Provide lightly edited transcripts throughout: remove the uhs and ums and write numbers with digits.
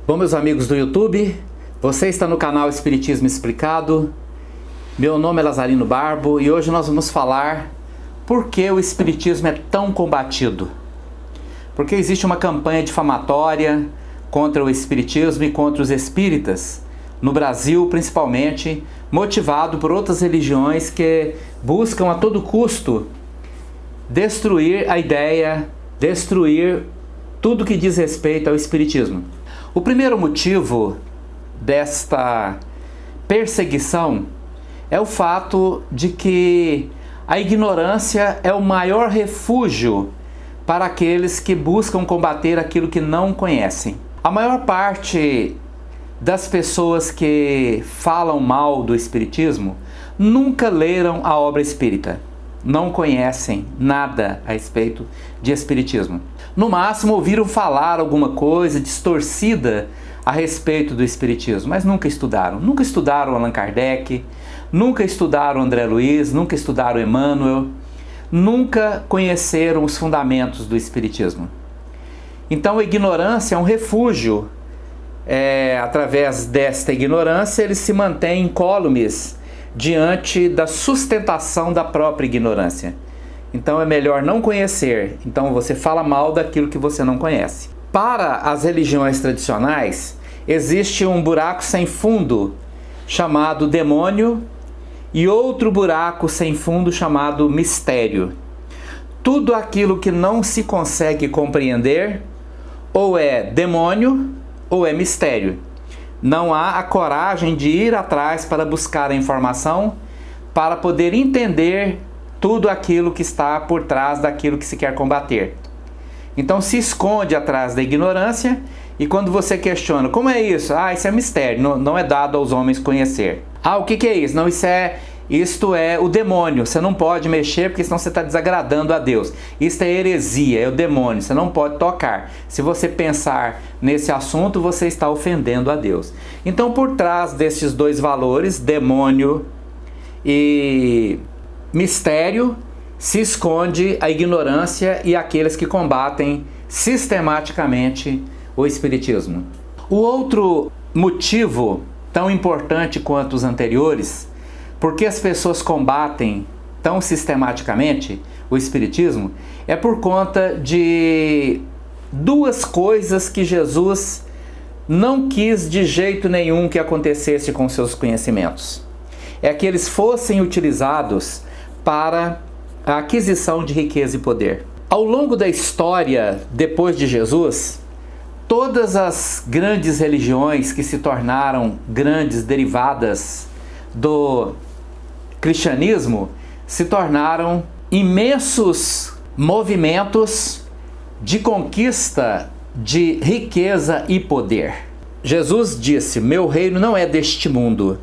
Bom, meus amigos do YouTube, você está no canal Espiritismo Explicado. Meu nome é Lazarino Barbo e hoje nós vamos falar por que o Espiritismo é tão combatido. Porque existe uma campanha difamatória contra o Espiritismo e contra os espíritas, no Brasil principalmente, motivado por outras religiões que buscam a todo custo destruir a ideia, destruir tudo que diz respeito ao Espiritismo. O primeiro motivo desta perseguição é o fato de que a ignorância é o maior refúgio para aqueles que buscam combater aquilo que não conhecem. A maior parte das pessoas que falam mal do Espiritismo nunca leram a obra espírita, não conhecem nada a respeito de Espiritismo. No máximo ouviram falar alguma coisa distorcida a respeito do Espiritismo, mas nunca estudaram Allan Kardec, nunca estudaram André Luiz, nunca estudaram Emmanuel, nunca conheceram os fundamentos do Espiritismo. Então a ignorância é um refúgio. Através desta ignorância eles se mantêm incólumes diante da sustentação da própria ignorância. Então é melhor não conhecer. Então você fala mal daquilo que você não conhece. Para as religiões tradicionais, existe um buraco sem fundo chamado demônio e outro buraco sem fundo chamado mistério. Tudo aquilo que não se consegue compreender ou é demônio ou é mistério. Não há a coragem de ir atrás para buscar a informação, para poder entender tudo aquilo que está por trás daquilo que se quer combater. Então se esconde atrás da ignorância e quando você questiona, como é isso? Isso é mistério, não é dado aos homens conhecer. O que é isso? Não, isto é o demônio, você não pode mexer porque senão você está desagradando a Deus. Isto é heresia, é o demônio, você não pode tocar. Se você pensar nesse assunto, você está ofendendo a Deus. Então por trás desses dois valores, demônio e mistério, se esconde a ignorância e aqueles que combatem sistematicamente o Espiritismo. O outro motivo, tão importante quanto os anteriores, porque as pessoas combatem tão sistematicamente o Espiritismo, é por conta de duas coisas que Jesus não quis de jeito nenhum que acontecesse com seus conhecimentos. É que eles fossem utilizados para a aquisição de riqueza e poder. Ao longo da história, depois de Jesus, todas as grandes religiões que se tornaram grandes derivadas do cristianismo se tornaram imensos movimentos de conquista de riqueza e poder. Jesus disse: meu reino não é deste mundo.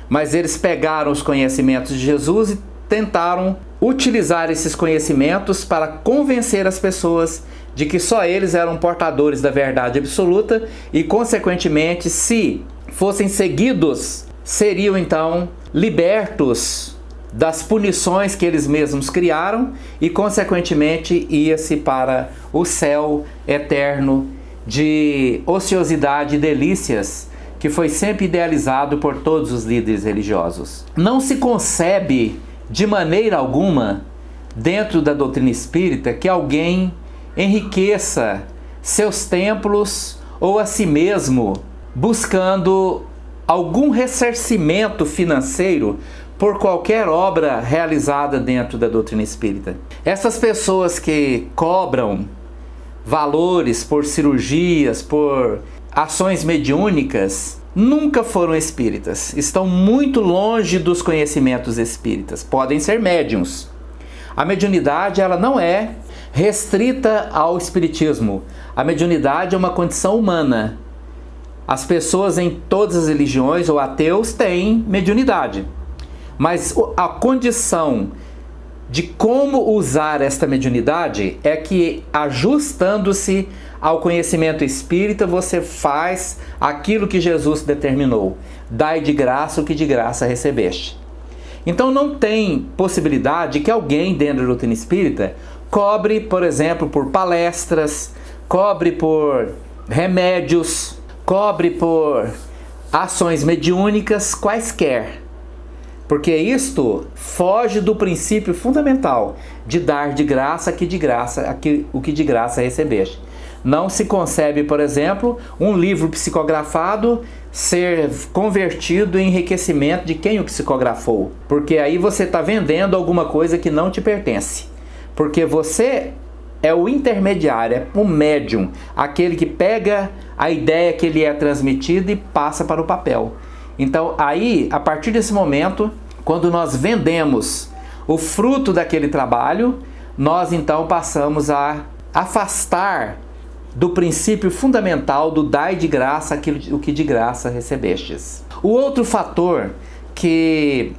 Mas eles pegaram os conhecimentos de Jesus e tentaram utilizar esses conhecimentos para convencer as pessoas de que só eles eram portadores da verdade absoluta e, consequentemente, se fossem seguidos, seriam então libertos das punições que eles mesmos criaram e, consequentemente, ia-se para o céu eterno de ociosidade e delícias que foi sempre idealizado por todos os líderes religiosos. Não se concebe de maneira alguma, dentro da doutrina espírita, que alguém enriqueça seus templos ou a si mesmo buscando algum ressarcimento financeiro por qualquer obra realizada dentro da doutrina espírita. Essas pessoas que cobram valores por cirurgias, por ações mediúnicas, nunca foram espíritas, estão muito longe dos conhecimentos espíritas, podem ser médiuns. A mediunidade ela não é restrita ao espiritismo, a mediunidade é uma condição humana. As pessoas em todas as religiões ou ateus têm mediunidade, mas a condição de como usar esta mediunidade é que, ajustando-se ao conhecimento espírita, você faz aquilo que Jesus determinou: dai de graça o que de graça recebeste. Então não tem possibilidade que alguém dentro da doutrina espírita cobre, por exemplo, por palestras, cobre por remédios, cobre por ações mediúnicas quaisquer, porque isto foge do princípio fundamental de dar de graça o que de graça recebeste. Não se concebe, por exemplo, um livro psicografado ser convertido em enriquecimento de quem o psicografou, porque aí você está vendendo alguma coisa que não te pertence, porque você é o intermediário, é o médium, aquele que pega a ideia que lhe é transmitida e passa para o papel. Então aí, a partir desse momento, quando nós vendemos o fruto daquele trabalho, nós então passamos a afastar do princípio fundamental do dai de graça o que de graça recebestes. O outro fator que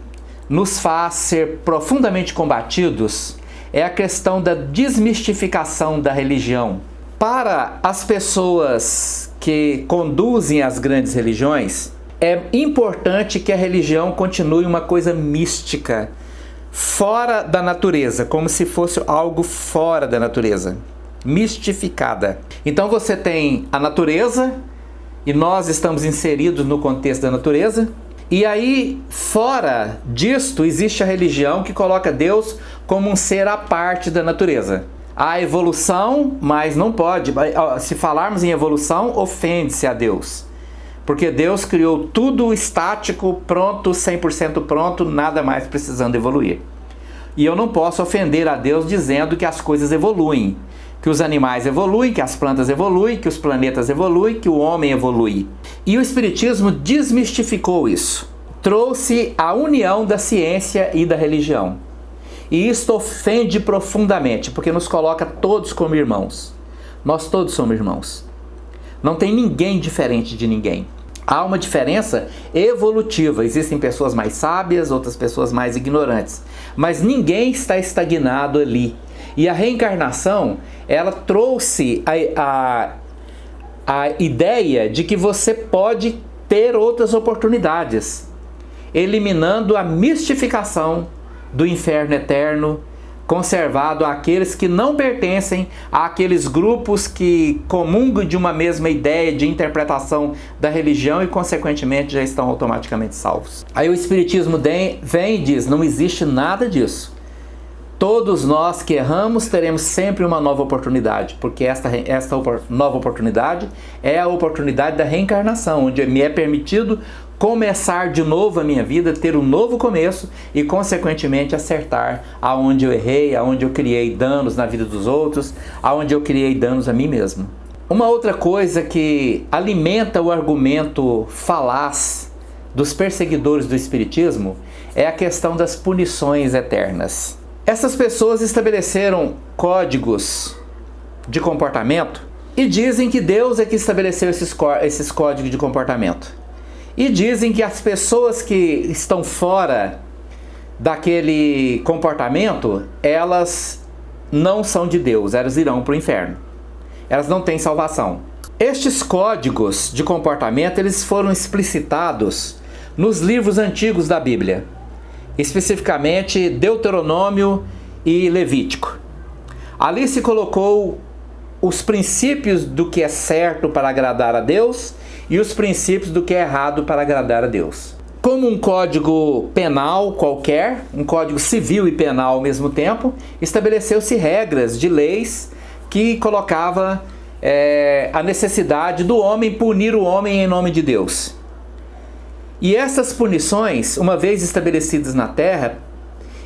nos faz ser profundamente combatidos é a questão da desmistificação da religião. Para as pessoas que conduzem as grandes religiões, é importante que a religião continue uma coisa mística, fora da natureza, como se fosse algo fora da natureza, mistificada. Então você tem a natureza, e nós estamos inseridos no contexto da natureza, e aí fora disto existe a religião que coloca Deus como um ser à parte da natureza. Há evolução, mas não pode, se falarmos em evolução, ofende-se a Deus. Porque Deus criou tudo estático, pronto, 100% pronto, nada mais precisando evoluir. E eu não posso ofender a Deus dizendo que as coisas evoluem, que os animais evoluem, que as plantas evoluem, que os planetas evoluem, que o homem evolui. E o Espiritismo desmistificou isso. Trouxe a união da ciência e da religião. E isto ofende profundamente, porque nos coloca todos como irmãos. Nós todos somos irmãos. Não tem ninguém diferente de ninguém. Há uma diferença evolutiva. Existem pessoas mais sábias, outras pessoas mais ignorantes. Mas ninguém está estagnado ali. E a reencarnação, ela trouxe a ideia de que você pode ter outras oportunidades, eliminando a mistificação do inferno eterno, conservado àqueles que não pertencem àqueles grupos que comungam de uma mesma ideia de interpretação da religião e, consequentemente, já estão automaticamente salvos. Aí o Espiritismo vem e diz, não existe nada disso. Todos nós que erramos teremos sempre uma nova oportunidade, porque esta nova oportunidade é a oportunidade da reencarnação, onde me é permitido começar de novo a minha vida, ter um novo começo e, consequentemente, acertar aonde eu errei, aonde eu criei danos na vida dos outros, aonde eu criei danos a mim mesmo. Uma outra coisa que alimenta o argumento falaz dos perseguidores do Espiritismo é a questão das punições eternas. Essas pessoas estabeleceram códigos de comportamento e dizem que Deus é que estabeleceu esses códigos de comportamento. E dizem que as pessoas que estão fora daquele comportamento, elas não são de Deus, elas irão para o inferno. Elas não têm salvação. Estes códigos de comportamento, eles foram explicitados nos livros antigos da Bíblia. Especificamente Deuteronômio e Levítico. Ali se colocou os princípios do que é certo para agradar a Deus e os princípios do que é errado para agradar a Deus. Como um código penal qualquer, um código civil e penal ao mesmo tempo, estabeleceu-se regras de leis que colocava a necessidade do homem punir o homem em nome de Deus. E essas punições, uma vez estabelecidas na Terra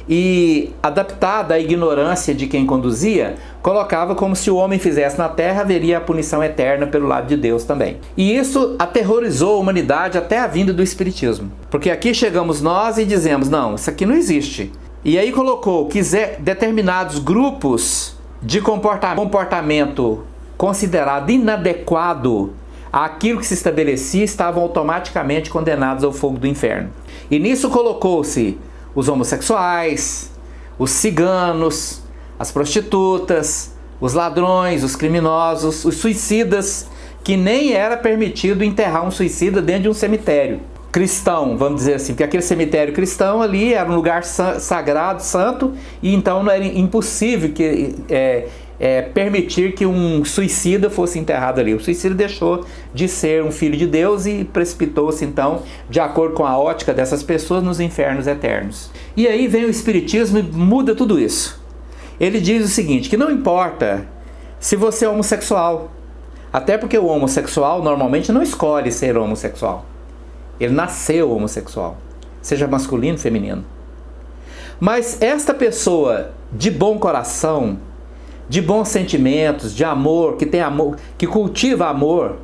e adaptada à ignorância de quem conduzia, colocava como se o homem fizesse na Terra, haveria a punição eterna pelo lado de Deus também. E isso aterrorizou a humanidade até a vinda do Espiritismo. Porque aqui chegamos nós e dizemos, não, isso aqui não existe. E aí colocou que determinados grupos de comportamento considerado inadequado aquilo que se estabelecia estavam automaticamente condenados ao fogo do inferno. E nisso colocou-se os homossexuais, os ciganos, as prostitutas, os ladrões, os criminosos, os suicidas, que nem era permitido enterrar um suicida dentro de um cemitério cristão, vamos dizer assim, porque aquele cemitério cristão ali era um lugar sagrado, santo, e então não era impossível que permitir que um suicida fosse enterrado ali. O suicida deixou de ser um filho de Deus e precipitou-se então, de acordo com a ótica dessas pessoas, nos infernos eternos. E aí vem o Espiritismo e muda tudo isso. Ele diz o seguinte, que não importa se você é homossexual, até porque o homossexual normalmente não escolhe ser homossexual. Ele nasceu homossexual, seja masculino ou feminino. Mas esta pessoa de bom coração, de bons sentimentos, de amor, que tem amor, que cultiva amor,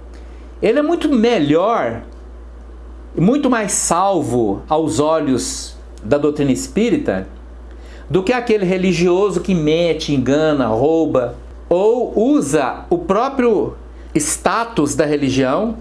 ele é muito melhor, muito mais salvo aos olhos da doutrina espírita do que aquele religioso que mente, engana, rouba ou usa o próprio status da religião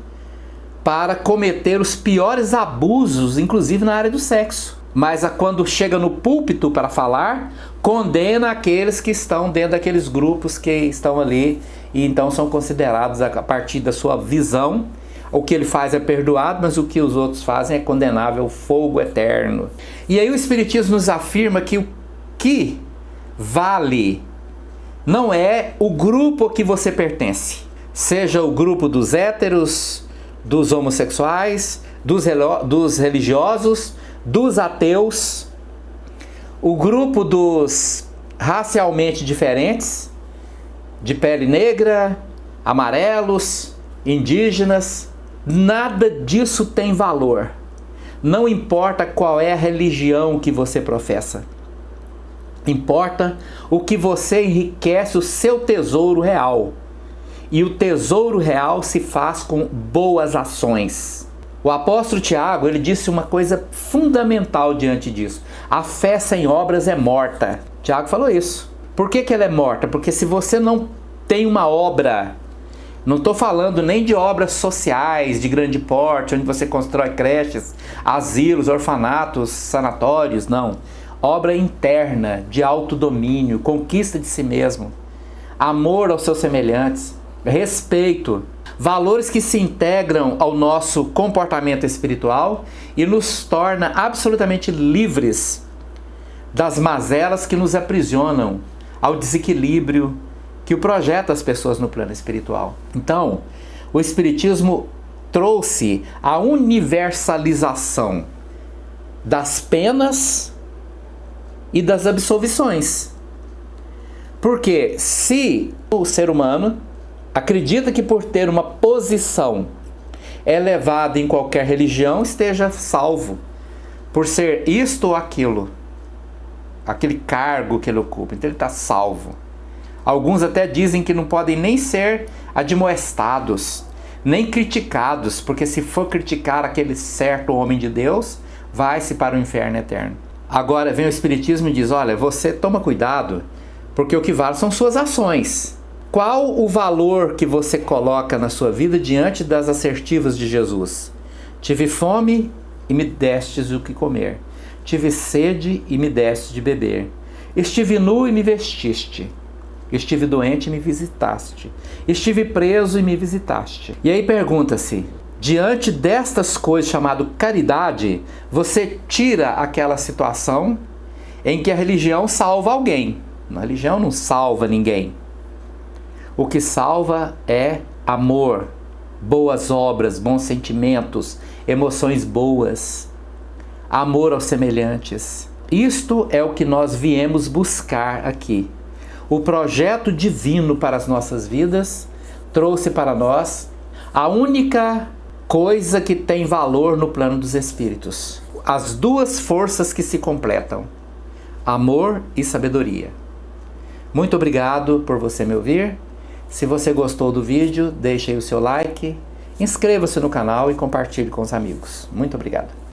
para cometer os piores abusos, inclusive na área do sexo. Mas quando chega no púlpito para falar, condena aqueles que estão dentro daqueles grupos que estão ali e então são considerados, a partir da sua visão, o que ele faz é perdoado, mas o que os outros fazem é condenável, fogo eterno. E aí o Espiritismo nos afirma que o que vale não é o grupo a que você pertence, seja o grupo dos héteros, dos homossexuais, dos religiosos, dos ateus, o grupo dos racialmente diferentes, de pele negra, amarelos, indígenas, nada disso tem valor. Não importa qual é a religião que você professa. Importa o que você enriquece o seu tesouro real. E o tesouro real se faz com boas ações. O apóstolo Tiago, ele disse uma coisa fundamental diante disso. A fé sem obras é morta. Tiago falou isso. Por que ela é morta? Porque se você não tem uma obra, não estou falando nem de obras sociais de grande porte, onde você constrói creches, asilos, orfanatos, sanatórios, não. Obra interna, de autodomínio, conquista de si mesmo, amor aos seus semelhantes, respeito, valores que se integram ao nosso comportamento espiritual e nos torna absolutamente livres das mazelas que nos aprisionam, ao desequilíbrio que o projeta as pessoas no plano espiritual. Então, o Espiritismo trouxe a universalização das penas e das absolvições. Porque se o ser humano acredita que por ter uma posição elevada em qualquer religião esteja salvo, por ser isto ou aquilo, aquele cargo que ele ocupa, então ele está salvo. Alguns até dizem que não podem nem ser admoestados, nem criticados, porque se for criticar aquele certo homem de Deus, vai-se para o inferno eterno. Agora vem o Espiritismo e diz, olha, você toma cuidado, porque o que vale são suas ações. Qual o valor que você coloca na sua vida diante das assertivas de Jesus? Tive fome e me destes o que comer. Tive sede e me deste de beber. Estive nu e me vestiste. Estive doente e me visitaste. Estive preso e me visitaste. E aí pergunta-se, diante destas coisas chamado caridade, você tira aquela situação em que a religião salva alguém. A religião não salva ninguém. O que salva é amor, boas obras, bons sentimentos, emoções boas, amor aos semelhantes. Isto é o que nós viemos buscar aqui. O projeto divino para as nossas vidas trouxe para nós a única coisa que tem valor no plano dos espíritos. As duas forças que se completam, amor e sabedoria. Muito obrigado por você me ouvir. Se você gostou do vídeo, deixe aí o seu like, inscreva-se no canal e compartilhe com os amigos. Muito obrigado.